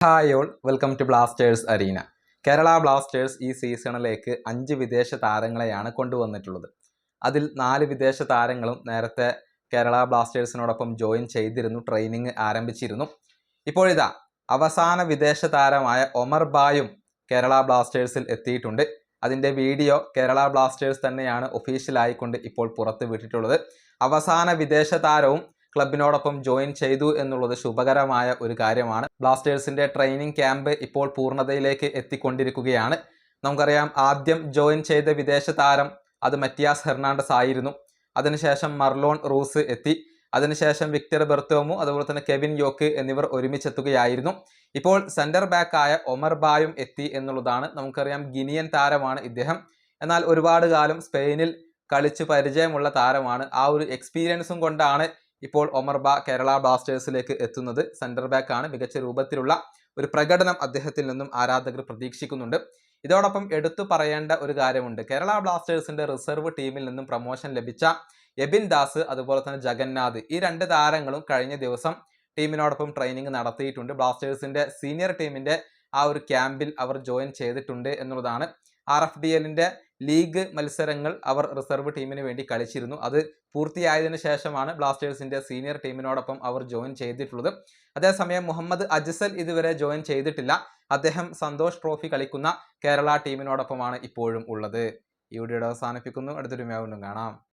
Hi all, welcome to Blasters arena. Kerala Blasters ഈ സീസണിലേക്ക് 5 വിദേശ താരങ്ങളെയാണ് കൊണ്ടുവന്നിട്ടുള്ളത്. അതിൽ 4 വിദേശ താരങ്ങളും നേരത്തെ കേരള ബ്ലാസ്റ്റേഴ്സിനോടൊപ്പം ജോയിൻ ചെയ്തിരുന്നു, ട്രെയിനിങ് ആരംഭിച്ചിരുന്നു. ഇപ്പോഴിതാ അവസാന വിദേശ താരമായ ഒമർ ബായും കേരള ബ്ലാസ്റ്റേഴ്സിൽ എത്തിയിട്ടുണ്ട്. അതിൻ്റെ വീഡിയോ കേരള ബ്ലാസ്റ്റേഴ്സ് തന്നെയാണ് ഒഫീഷ്യലായിക്കൊണ്ട് ഇപ്പോൾ പുറത്ത് വിട്ടിട്ടുള്ളത്. അവസാന വിദേശ താരവും ക്ലബിനോടൊപ്പം ജോയിൻ ചെയ്തു എന്നുള്ളത് ശുഭകരമായ ഒരു കാര്യമാണ്. ബ്ലാസ്റ്റേഴ്സിന്റെ ട്രെയിനിങ് ക്യാമ്പ് ഇപ്പോൾ പൂർണ്ണതയിലേക്ക് എത്തിക്കൊണ്ടിരിക്കുകയാണ്. നമുക്കറിയാം, ആദ്യം ജോയിൻ ചെയ്ത വിദേശ താരം അത് മറ്റിയാസ് ഹെർണാണ്ടസ് ആയിരുന്നു. അതിനുശേഷം മർലോൺ റൂസ് എത്തി. അതിനുശേഷം വിക്ടർ ബെർത്തോമു, അതുപോലെ തന്നെ കെവിൻ യോക്ക് എന്നിവർ ഒരുമിച്ചെത്തുകയായിരുന്നു. ഇപ്പോൾ സെന്റർ ബാക്കായ ഒമർ ബായും എത്തി എന്നുള്ളതാണ്. നമുക്കറിയാം, ഗിനിയൻ താരമാണ് ഇദ്ദേഹം. എന്നാൽ ഒരുപാട് കാലം സ്പെയിനിൽ കളിച്ച് പരിചയമുള്ള താരമാണ്. ആ ഒരു എക്സ്പീരിയൻസും കൊണ്ടാണ് ഇപ്പോൾ ഒമർ ബാ കേരള ബ്ലാസ്റ്റേഴ്സിലേക്ക് എത്തുന്നത്. സെന്റർ ബാക്ക് ആണ്. മികച്ച രൂപത്തിലുള്ള ഒരു പ്രകടനം അദ്ദേഹത്തിൽ നിന്നും ആരാധകർ പ്രതീക്ഷിക്കുന്നുണ്ട്. ഇതോടൊപ്പം എടുത്തു പറയേണ്ട ഒരു കാര്യമുണ്ട്. കേരള ബ്ലാസ്റ്റേഴ്സിന്റെ റിസർവ് ടീമിൽ നിന്നും പ്രൊമോഷൻ ലഭിച്ച എബിൻ ദാസ്, അതുപോലെ തന്നെ ജഗന്നാഥ്, ഈ 2 താരങ്ങളും കഴിഞ്ഞ ദിവസം ടീമിനോടൊപ്പം ട്രെയിനിങ് നടത്തിയിട്ടുണ്ട്. ബ്ലാസ്റ്റേഴ്സിന്റെ സീനിയർ ടീമിന്റെ ആ ഒരു ക്യാമ്പിൽ അവർ ജോയിൻ ചെയ്തിട്ടുണ്ട് എന്നുള്ളതാണ്. RFDLന്റെ ലീഗ് മത്സരങ്ങൾ അവർ റിസർവ് ടീമിന് വേണ്ടി കളിച്ചിരുന്നു. അത് പൂർത്തിയായതിനു ശേഷമാണ് ബ്ലാസ്റ്റേഴ്സിന്റെ സീനിയർ ടീമിനോടൊപ്പം അവർ ജോയിൻ ചെയ്തിട്ടുള്ളത്. അതേസമയം മുഹമ്മദ് അജ്സൽ ഇതുവരെ ജോയിൻ ചെയ്തിട്ടില്ല. അദ്ദേഹം സന്തോഷ് ട്രോഫി കളിക്കുന്ന കേരള ടീമിനോടൊപ്പമാണ് ഇപ്പോഴും ഉള്ളത്. ഈ വീഡിയോ അവസാനിപ്പിക്കുന്നു. അടുത്തൊരു വീണ്ടും കാണാം.